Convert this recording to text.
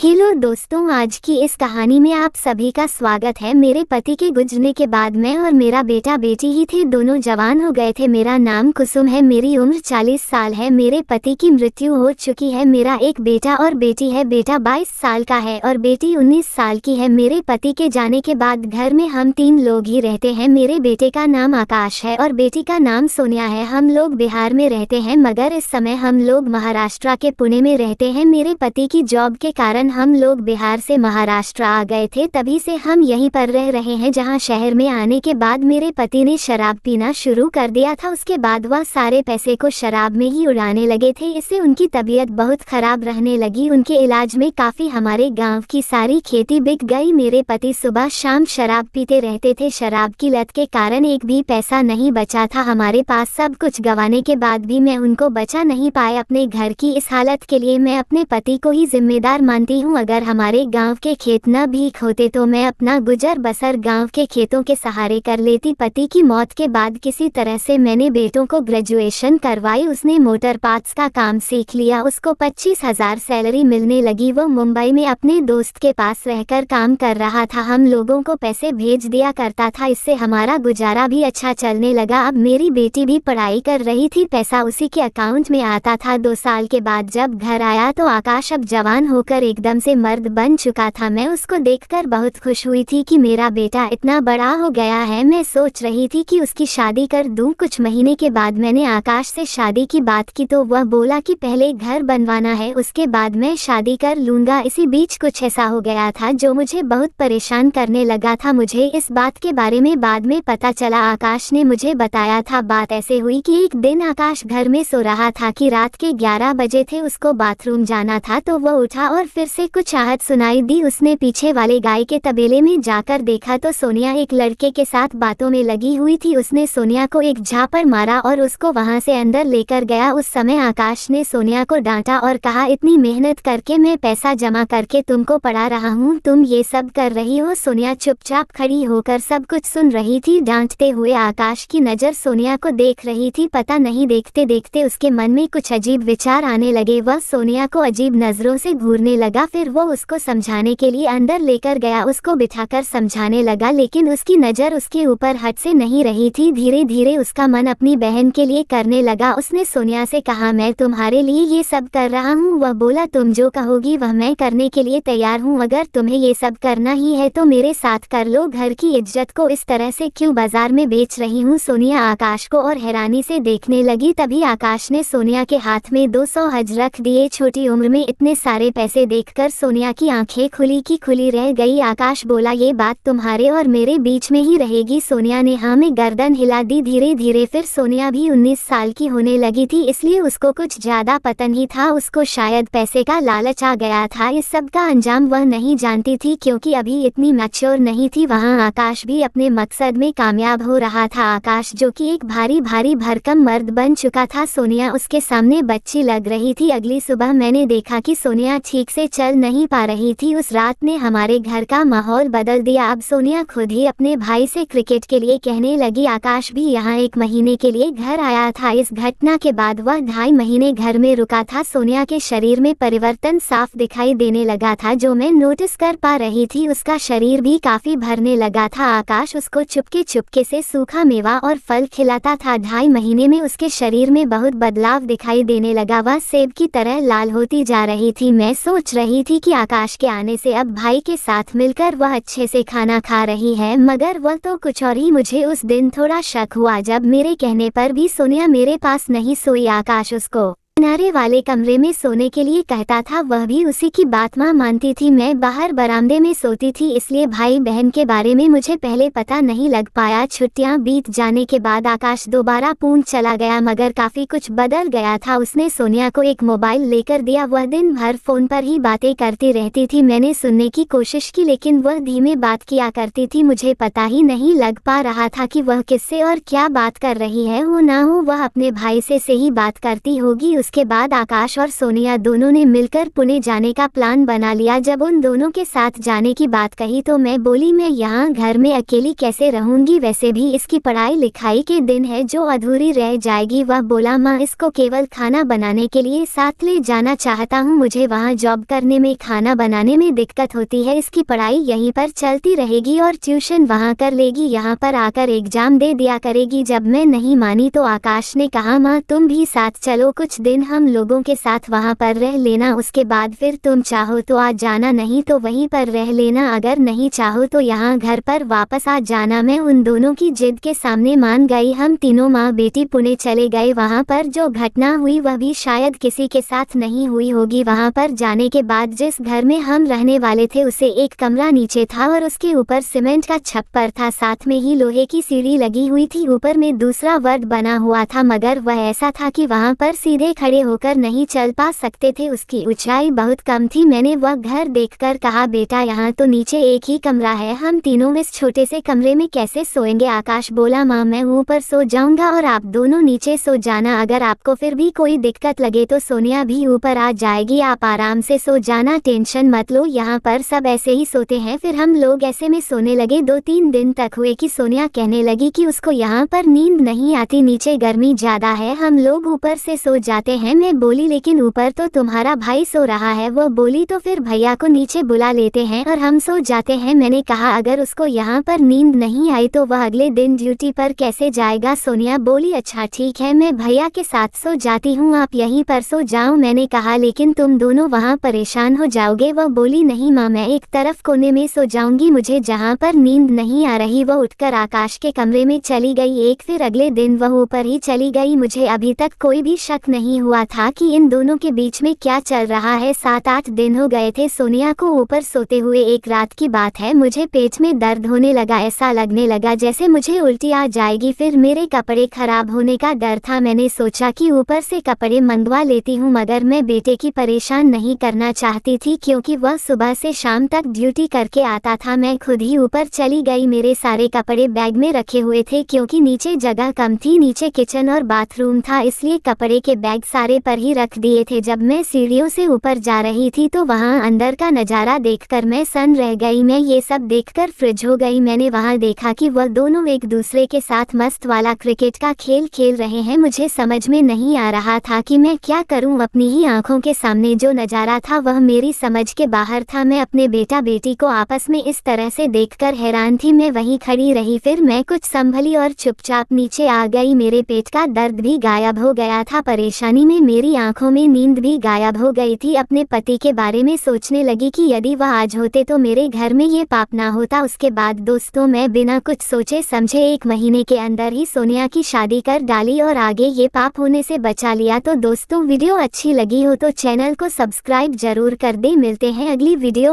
Hello दोस्तों, आज की इस कहानी में आप सभी का स्वागत है। मेरे पति के गुजरने के बाद मैं और मेरा बेटा बेटी ही थे, दोनों जवान हो गए थे। मेरा नाम कुसुम है, मेरी उम्र 40 साल है। मेरे पति की मृत्यु हो चुकी है। मेरा एक बेटा और बेटी है। बेटा 22 साल का है और बेटी 19 साल की है। मेरे पति के जाने के बाद घर में हम 3 लोग ही रहते हैं। मेरे बेटे का नाम आकाश है और बेटी का नाम सोनिया है। हम लोग बिहार में रहते हैं, मगर इस समय हम लोग महाराष्ट्र के पुणे में रहते हैं। मेरे पति की जॉब के कारण हम लोग बिहार से महाराष्ट्र आ गए थे, तभी से हम यहीं पर रह रहे हैं। जहां शहर में आने के बाद मेरे पति ने शराब पीना शुरू कर दिया था। उसके बाद वह सारे पैसे को शराब में ही उड़ाने लगे थे। इससे उनकी तबीयत बहुत खराब रहने लगी। उनके इलाज में काफी हमारे गांव की सारी खेती बिक गई। मेरे पति सुबह शाम शराब पीते रहते थे। शराब की लत के कारण एक भी पैसा नहीं बचा था हमारे पास। सब कुछ गंवाने के बाद भी मैं उनको बचा नहीं पाए। अपने घर की इस हालत के लिए मैं अपने पति को ही जिम्मेदार मानती हूँ। अगर हमारे गांव के खेत न भी होते तो मैं अपना गुजर बसर गांव के खेतों के सहारे कर लेती। पति की मौत के बाद किसी तरह से मैंने बेटों को ग्रेजुएशन करवाई। उसने मोटर पार्ट्स का काम सीख लिया। उसको 25,000 सैलरी मिलने लगी। वो मुंबई में अपने दोस्त के पास रहकर काम कर रहा था। हम लोगों को पैसे भेज दिया करता था। इससे हमारा गुजारा भी अच्छा चलने लगा। अब मेरी बेटी भी पढ़ाई कर रही थी, पैसा उसी के अकाउंट में आता था। 2 साल के बाद जब घर आया तो आकाश अब जवान होकर एकदम से मर्द बन चुका था। मैं उसको देखकर बहुत खुश हुई थी कि मेरा बेटा इतना बड़ा हो गया है। मैं सोच रही थी कि उसकी शादी कर दूं। कुछ महीने के बाद मैंने आकाश से शादी की बात की तो वह बोला कि पहले घर बनवाना है, उसके बाद मैं शादी कर लूंगा। इसी बीच कुछ ऐसा हो गया था जो मुझे बहुत परेशान करने लगा था। मुझे इस बात के बारे में बाद में पता चला। आकाश ने मुझे बताया था। बात ऐसे हुई कि एक दिन आकाश घर में सो रहा था कि रात के 11 बजे थे। उसको बाथरूम जाना था तो वह उठा और फिर से कुछ आहट सुनाई दी। उसने पीछे वाले गाय के तबेले में जाकर देखा तो सोनिया एक लड़के के साथ बातों में लगी हुई थी। उसने सोनिया को एक झापड़ मारा और उसको वहां से अंदर लेकर गया। उस समय आकाश ने सोनिया को डांटा और कहा, इतनी मेहनत करके मैं पैसा जमा करके तुमको पढ़ा रहा हूँ, तुम ये सब कर रही हो। सोनिया चुपचाप खड़ी होकर सब कुछ सुन रही थी। डांटते हुए आकाश की नज़र सोनिया को देख रही थी। पता नहीं देखते देखते उसके मन में कुछ अजीब विचार आने लगे। वह सोनिया को अजीब नजरों से घूरने लगा। फिर वो उसको समझाने के लिए अंदर लेकर गया। उसको बिठाकर समझाने लगा, लेकिन उसकी नज़र उसके ऊपर हट से नहीं रही थी। धीरे धीरे उसका मन अपनी बहन के लिए करने लगा। उसने सोनिया से कहा, मैं तुम्हारे लिए ये सब कर रहा हूँ। वह बोला, तुम जो कहोगी वह मैं करने के लिए तैयार हूँ। अगर तुम्हें ये सब करना ही है तो मेरे साथ कर लो। घर की इज्जत को इस तरह से क्यों बाजार में बेच रही हूँ। सोनिया आकाश को और हैरानी से देखने लगी। तभी आकाश ने सोनिया के हाथ में 200 हज रख दिए। छोटी उम्र में इतने सारे पैसे देखकर सोनिया की आंखें खुली की खुली रह गई। आकाश बोला, ये बात तुम्हारे और मेरे बीच में ही रहेगी। सोनिया ने हाँ में गर्दन हिला दी। धीरे धीरे फिर सोनिया भी 19 साल की होने लगी थी, इसलिए उसको कुछ ज्यादा पता नहीं था। उसको शायद पैसे का लालच आ गया था। इस सब का अंजाम वह नहीं जानती थी क्योंकि अभी इतनी मैच्योर नहीं थी। वहाँ आकाश भी अपने मकसद में कामयाब हो रहा था। आकाश जो कि एक भारी भारी भरकम मर्द बन चुका था। सोनिया उसके सामने बच्ची लग रही थी। अगली सुबह मैंने देखा कि सोनिया ठीक से चल नहीं पा रही थी। उस रात ने हमारे घर का माहौल बदल दिया। अब सोनिया खुद ही अपने भाई से क्रिकेट के लिए कहने लगी। आकाश भी यहाँ 1 महीने के लिए घर आया था। इस घटना के बाद वह 2.5 महीने घर में रुका था। सोनिया के शरीर में परिवर्तन साफ दिखाई देने लगा था, जो मैं नोटिस कर पा रही थी। उसका शरीर भी काफी भरने लगा था। आकाश उसको चुपके चुपके से सूखा मेवा और फल खिलाता था। 2.5 महीने में उसके शरीर में बहुत बदलाव दिखाई देने लगा। वह सेब की तरह लाल होती जा रही थी। मैं सोच रही थी कि आकाश के आने से अब भाई के साथ मिलकर वह अच्छे से खाना खा रही है, मगर वह तो कुछ और ही। मुझे उस दिन थोड़ा शक हुआ जब मेरे कहने पर भी सोनिया मेरे पास नहीं सोई। आकाश उसको किनारे वाले कमरे में सोने के लिए कहता था, वह भी उसी की बात मानती थी। मैं बाहर बरामदे में सोती थी, इसलिए भाई बहन के बारे में मुझे पहले पता नहीं लग पाया। छुट्टियां बीत जाने के बाद आकाश दोबारा पुणे चला गया, मगर काफी कुछ बदल गया था। उसने सोनिया को एक मोबाइल लेकर दिया। वह दिन भर फोन पर ही बातें करती रहती थी। मैंने सुनने की कोशिश की, लेकिन वह धीमे बात किया करती थी। मुझे पता ही नहीं लग पा रहा था कि वह किससे और क्या बात कर रही है। हो ना हो वह अपने भाई से ही बात करती होगी। उसके बाद आकाश और सोनिया दोनों ने मिलकर पुणे जाने का प्लान बना लिया। जब उन दोनों के साथ जाने की बात कही तो मैं बोली मैं यहाँ घर में अकेली कैसे रहूँगी, वैसे भी इसकी पढ़ाई लिखाई के दिन है जो अधूरी रह जाएगी। वह बोला माँ इसको केवल खाना बनाने के लिए साथ ले जाना चाहता हूँ, मुझे वहाँ जॉब करने में खाना बनाने में दिक्कत होती है, इसकी पढ़ाई यहीं पर चलती रहेगी और ट्यूशन वहाँ कर लेगी, यहाँ पर आकर एग्जाम दे दिया करेगी। जब मैं नहीं मानी तो आकाश ने कहा माँ तुम भी साथ चलो, कुछ दिन हम लोगों के साथ वहाँ पर रह लेना, उसके बाद फिर तुम चाहो तो आ जाना, नहीं तो वहीं पर रह लेना, अगर नहीं चाहो तो यहाँ घर पर वापस आ जाना। मैं उन दोनों की जिद के सामने मान गई। हम तीनों माँ बेटी पुणे चले गए। वहाँ पर जो घटना हुई वह भी शायद किसी के साथ नहीं हुई होगी। वहाँ पर जाने के बाद जिस घर में हम रहने वाले थे उसे एक कमरा नीचे था और उसके ऊपर सीमेंट का छप्पर था, साथ में ही लोहे की सीढ़ी लगी हुई थी, ऊपर में दूसरा वर्ग बना हुआ था, मगर वह ऐसा था कि वहाँ पर सीधे खड़े होकर नहीं चल पा सकते थे, उसकी ऊंचाई बहुत कम थी। मैंने वह घर देखकर कहा बेटा यहाँ तो नीचे एक ही कमरा है, हम तीनों इस छोटे से कमरे में कैसे सोएंगे। आकाश बोला माँ मैं ऊपर सो जाऊंगा और आप दोनों नीचे सो जाना, अगर आपको फिर भी कोई दिक्कत लगे तो सोनिया भी ऊपर आ जाएगी, आप आराम से सो जाना, टेंशन मत लो, यहाँ पर सब ऐसे ही सोते हैं। फिर हम लोग ऐसे में सोने लगे। 2-3 दिन तक हुए कि सोनिया कहने लगी कि उसको यहाँ पर नींद नहीं आती, नीचे गर्मी ज्यादा है, हम लोग ऊपर से सो जाते हैं। मैं बोली लेकिन ऊपर तो तुम्हारा भाई सो रहा है। वो बोली तो फिर भैया को नीचे बुला लेते हैं और हम सो जाते हैं। मैंने कहा अगर उसको यहाँ पर नींद नहीं आई तो वह अगले दिन ड्यूटी पर कैसे जाएगा। सोनिया बोली अच्छा ठीक है, मैं भैया के साथ सो जाती हूँ, आप यहीं पर सो जाओ। मैंने कहा लेकिन तुम दोनों वहाँ परेशान हो जाओगे। वह बोली नहीं माँ मैं एक तरफ कोने में सो जाऊंगी, मुझे जहाँ पर नींद नहीं आ रही। वह उठकर आकाश के कमरे में चली गई। फिर अगले दिन वह ऊपर ही चली गई। मुझे अभी तक कोई भी शक नहीं हुआ था कि इन दोनों के बीच में क्या चल रहा है। 7-8 दिन हो गए थे सोनिया को ऊपर सोते हुए। एक रात की बात है, मुझे पेट में दर्द होने लगा, ऐसा लगने लगा जैसे मुझे उल्टी आ जाएगी। फिर मेरे कपड़े खराब होने का डर था, मैंने सोचा कि ऊपर से कपड़े मंगवा लेती हूँ, मगर मैं बेटे की परेशान नहीं करना चाहती थी क्योंकि वह सुबह से शाम तक ड्यूटी करके आता था। मैं खुद ही ऊपर चली गई। मेरे सारे कपड़े बैग में रखे हुए थे क्योंकि नीचे जगह कम थी, नीचे किचन और बाथरूम था, इसलिए कपड़े के बैग सारे पर ही रख दिए थे। जब मैं सीढ़ियों से ऊपर जा रही थी तो वहाँ अंदर का नज़ारा देखकर मैं सन रह गई। मैं ये सब देखकर फ्रिज हो गई। मैंने वहाँ देखा कि वह दोनों एक दूसरे के साथ मस्त वाला क्रिकेट का खेल खेल रहे हैं। मुझे समझ में नहीं आ रहा था कि मैं क्या करूँ। अपनी ही आंखों के सामने जो नज़ारा था वह मेरी समझ के बाहर था। मैं अपने बेटा बेटी को आपस में इस तरह से देखकर हैरान थी। मैं वहीं खड़ी रही। फिर मैं कुछ संभली और चुपचाप नीचे आ गई। मेरे पेट का दर्द भी गायब हो गया था, परेशानी में मेरी आंखों में नींद भी गायब हो गई थी। अपने पति के बारे में सोचने लगी कि यदि वह आज होते तो मेरे घर में ये पाप ना होता। उसके बाद दोस्तों मैं बिना कुछ सोचे समझे 1 महीने के अंदर ही सोनिया की शादी कर डाली और आगे ये पाप होने से बचा लिया। तो दोस्तों वीडियो अच्छी लगी हो तो चैनल को सब्सक्राइब जरूर कर दे। मिलते हैं अगली वीडियो।